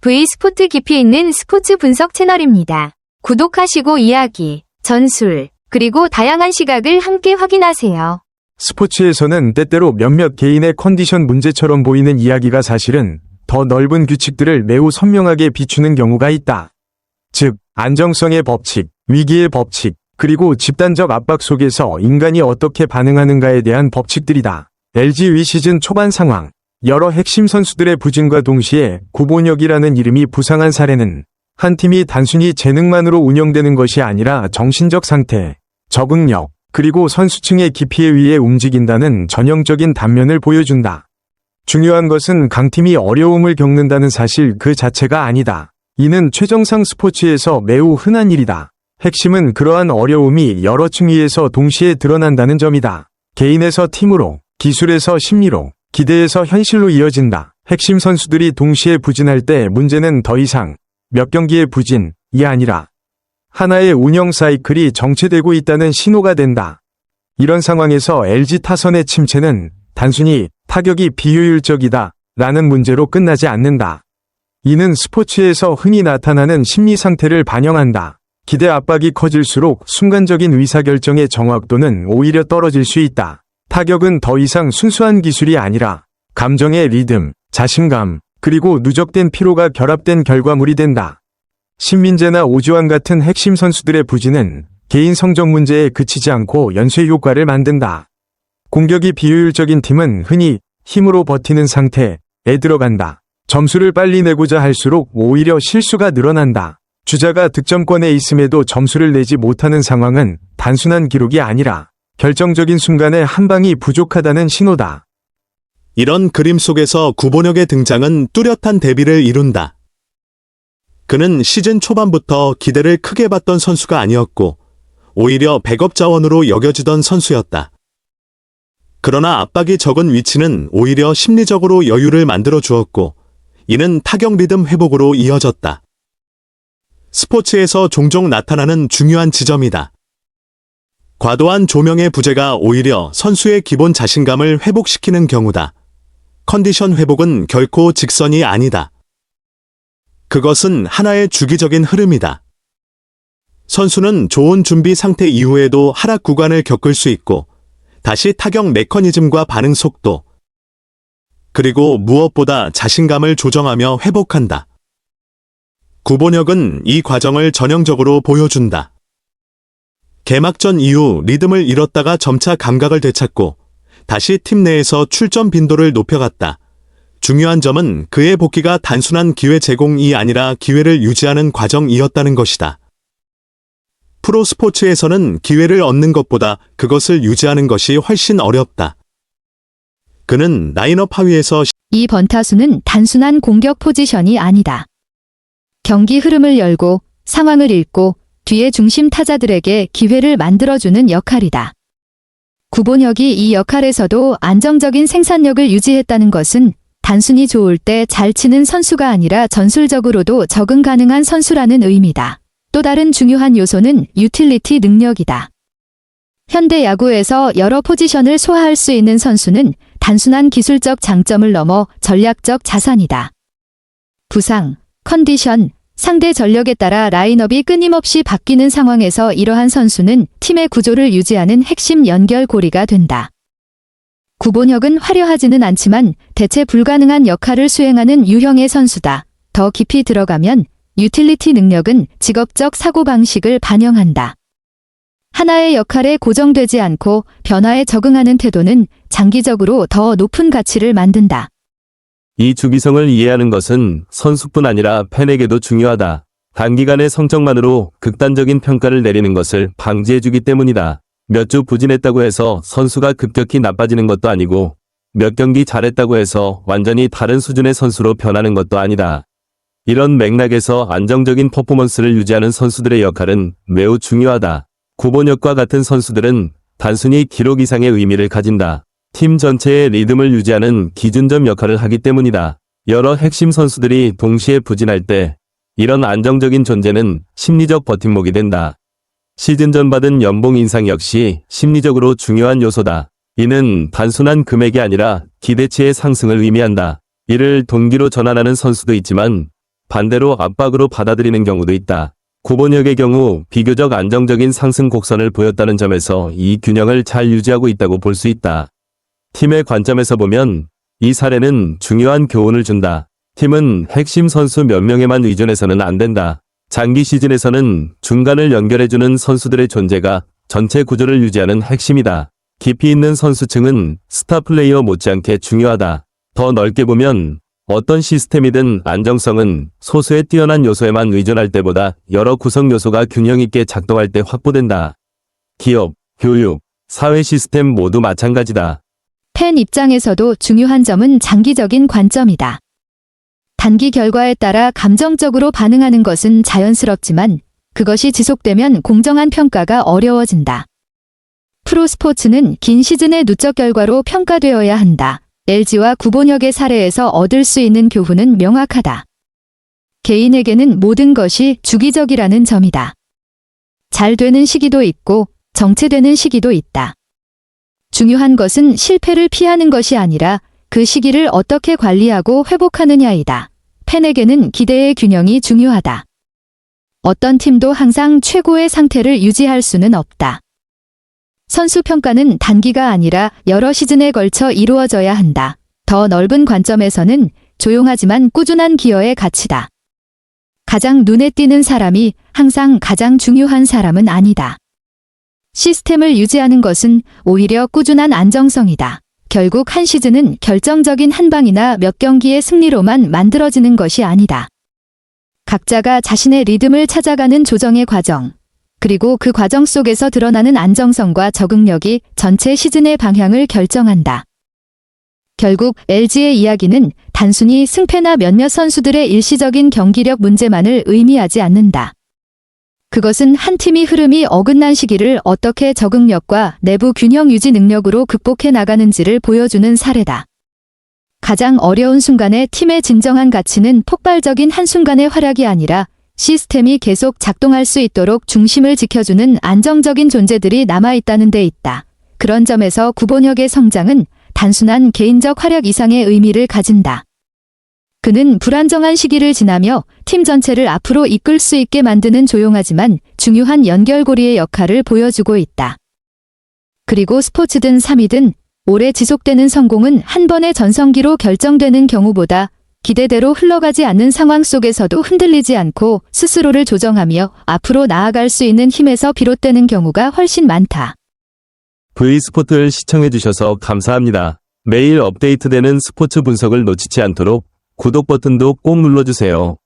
V스포트 깊이 있는 스포츠 분석 채널입니다. 구독하시고 이야기, 전술, 그리고 다양한 시각을 함께 확인하세요. 스포츠에서는 때때로 몇몇 개인의 컨디션 문제처럼 보이는 이야기가 사실은 더 넓은 규칙들을 매우 선명하게 비추는 경우가 있다. 즉, 안정성의 법칙, 위기의 법칙, 그리고 집단적 압박 속에서 인간이 어떻게 반응하는가에 대한 법칙들이다. LG 위 시즌 초반 상황, 여러 핵심 선수들의 부진과 동시에 구본혁이라는 이름이 부상한 사례는 한 팀이 단순히 재능만으로 운영되는 것이 아니라 정신적 상태, 적응력, 그리고 선수층의 깊이에 의해 움직인다는 전형적인 단면을 보여준다. 중요한 것은 강팀이 어려움을 겪는다는 사실 그 자체가 아니다. 이는 최정상 스포츠에서 매우 흔한 일이다. 핵심은 그러한 어려움이 여러 층위에서 동시에 드러난다는 점이다. 개인에서 팀으로, 기술에서 심리로, 기대에서 현실로 이어진다. 핵심 선수들이 동시에 부진할 때 문제는 더 이상 몇 경기의 부진이 아니라 하나의 운영 사이클이 정체되고 있다는 신호가 된다. 이런 상황에서 LG 타선의 침체는 단순히 타격이 비효율적이다 라는 문제로 끝나지 않는다. 이는 스포츠에서 흔히 나타나는 심리 상태를 반영한다. 기대 압박이 커질수록 순간적인 의사결정의 정확도는 오히려 떨어질 수 있다. 타격은 더 이상 순수한 기술이 아니라 감정의 리듬, 자신감, 그리고 누적된 피로가 결합된 결과물이 된다. 신민재나 오주환 같은 핵심 선수들의 부진은 개인 성적 문제에 그치지 않고 연쇄 효과를 만든다. 공격이 비효율적인 팀은 흔히 힘으로 버티는 상태에 들어간다. 점수를 빨리 내고자 할수록 오히려 실수가 늘어난다. 주자가 득점권에 있음에도 점수를 내지 못하는 상황은 단순한 기록이 아니라 결정적인 순간에 한 방이 부족하다는 신호다. 이런 그림 속에서 구본혁의 등장은 뚜렷한 대비를 이룬다. 그는 시즌 초반부터 기대를 크게 받던 선수가 아니었고 오히려 백업 자원으로 여겨지던 선수였다. 그러나 압박이 적은 위치는 오히려 심리적으로 여유를 만들어 주었고 이는 타격 리듬 회복으로 이어졌다. 스포츠에서 종종 나타나는 중요한 지점이다. 과도한 조명의 부재가 오히려 선수의 기본 자신감을 회복시키는 경우다. 컨디션 회복은 결코 직선이 아니다. 그것은 하나의 주기적인 흐름이다. 선수는 좋은 준비 상태 이후에도 하락 구간을 겪을 수 있고 다시 타격 메커니즘과 반응 속도, 그리고 무엇보다 자신감을 조정하며 회복한다. 구본혁은 이 과정을 전형적으로 보여준다. 개막전 이후 리듬을 잃었다가 점차 감각을 되찾고 다시 팀 내에서 출전 빈도를 높여갔다. 중요한 점은 그의 복귀가 단순한 기회 제공이 아니라 기회를 유지하는 과정이었다는 것이다. 프로 스포츠에서는 기회를 얻는 것보다 그것을 유지하는 것이 훨씬 어렵다. 그는 라인업 하위에서 이 번타수는 단순한 공격 포지션이 아니다. 경기 흐름을 열고 상황을 읽고 뒤에 중심 타자들에게 기회를 만들어주는 역할이다. 구본혁이 이 역할에서도 안정적인 생산력을 유지했다는 것은 단순히 좋을 때 잘 치는 선수가 아니라 전술적으로도 적응 가능한 선수라는 의미다. 또 다른 중요한 요소는 유틸리티 능력이다. 현대 야구에서 여러 포지션을 소화할 수 있는 선수는 단순한 기술적 장점을 넘어 전략적 자산이다. 부상, 컨디션, 상대 전력에 따라 라인업이 끊임없이 바뀌는 상황에서 이러한 선수는 팀의 구조를 유지하는 핵심 연결고리가 된다. 구본혁은 화려하지는 않지만 대체 불가능한 역할을 수행하는 유형의 선수다. 더 깊이 들어가면 유틸리티 능력은 직업적 사고방식을 반영한다. 하나의 역할에 고정되지 않고 변화에 적응하는 태도는 장기적으로 더 높은 가치를 만든다. 이 주기성을 이해하는 것은 선수뿐 아니라 팬에게도 중요하다. 단기간의 성적만으로 극단적인 평가를 내리는 것을 방지해주기 때문이다. 몇 주 부진했다고 해서 선수가 급격히 나빠지는 것도 아니고 몇 경기 잘했다고 해서 완전히 다른 수준의 선수로 변하는 것도 아니다. 이런 맥락에서 안정적인 퍼포먼스를 유지하는 선수들의 역할은 매우 중요하다. 구본혁과 같은 선수들은 단순히 기록 이상의 의미를 가진다. 팀 전체의 리듬을 유지하는 기준점 역할을 하기 때문이다. 여러 핵심 선수들이 동시에 부진할 때 이런 안정적인 존재는 심리적 버팀목이 된다. 시즌 전 받은 연봉 인상 역시 심리적으로 중요한 요소다. 이는 단순한 금액이 아니라 기대치의 상승을 의미한다. 이를 동기로 전환하는 선수도 있지만 반대로 압박으로 받아들이는 경우도 있다. 구본혁의 경우 비교적 안정적인 상승 곡선을 보였다는 점에서 이 균형을 잘 유지하고 있다고 볼 수 있다. 팀의 관점에서 보면 이 사례는 중요한 교훈을 준다. 팀은 핵심 선수 몇 명에만 의존해서는 안 된다. 장기 시즌에서는 중간을 연결해주는 선수들의 존재가 전체 구조를 유지하는 핵심이다. 깊이 있는 선수층은 스타 플레이어 못지않게 중요하다. 더 넓게 보면 어떤 시스템이든 안정성은 소수의 뛰어난 요소에만 의존할 때보다 여러 구성 요소가 균형 있게 작동할 때 확보된다. 기업, 교육, 사회 시스템 모두 마찬가지다. 팬 입장에서도 중요한 점은 장기적인 관점이다. 단기 결과에 따라 감정적으로 반응하는 것은 자연스럽지만 그것이 지속되면 공정한 평가가 어려워진다. 프로스포츠는 긴 시즌의 누적 결과로 평가되어야 한다. LG와 구본혁의 사례에서 얻을 수 있는 교훈은 명확하다. 개인에게는 모든 것이 주기적이라는 점이다. 잘 되는 시기도 있고 정체되는 시기도 있다. 중요한 것은 실패를 피하는 것이 아니라 그 시기를 어떻게 관리하고 회복하느냐이다. 팬에게는 기대의 균형이 중요하다. 어떤 팀도 항상 최고의 상태를 유지할 수는 없다. 선수 평가는 단기가 아니라 여러 시즌에 걸쳐 이루어져야 한다. 더 넓은 관점에서는 조용하지만 꾸준한 기여의 가치다. 가장 눈에 띄는 사람이 항상 가장 중요한 사람은 아니다. 시스템을 유지하는 것은 오히려 꾸준한 안정성이다. 결국 한 시즌은 결정적인 한 방이나 몇 경기의 승리로만 만들어지는 것이 아니다. 각자가 자신의 리듬을 찾아가는 조정의 과정, 그리고 그 과정 속에서 드러나는 안정성과 적응력이 전체 시즌의 방향을 결정한다. 결국 LG의 이야기는 단순히 승패나 몇몇 선수들의 일시적인 경기력 문제만을 의미하지 않는다. 그것은 한 팀이 흐름이 어긋난 시기를 어떻게 적응력과 내부 균형 유지 능력으로 극복해 나가는지를 보여주는 사례다. 가장 어려운 순간에 팀의 진정한 가치는 폭발적인 한순간의 활약이 아니라 시스템이 계속 작동할 수 있도록 중심을 지켜주는 안정적인 존재들이 남아있다는 데 있다. 그런 점에서 구본혁의 성장은 단순한 개인적 활약 이상의 의미를 가진다. 그는 불안정한 시기를 지나며 팀 전체를 앞으로 이끌 수 있게 만드는 조용하지만 중요한 연결고리의 역할을 보여주고 있다. 그리고 스포츠든 삶이든 오래 지속되는 성공은 한 번의 전성기로 결정되는 경우보다 기대대로 흘러가지 않는 상황 속에서도 흔들리지 않고 스스로를 조정하며 앞으로 나아갈 수 있는 힘에서 비롯되는 경우가 훨씬 많다. V스포츠를 시청해주셔서 감사합니다. 매일 업데이트되는 스포츠 분석을 놓치지 않도록 구독 버튼도 꼭 눌러주세요.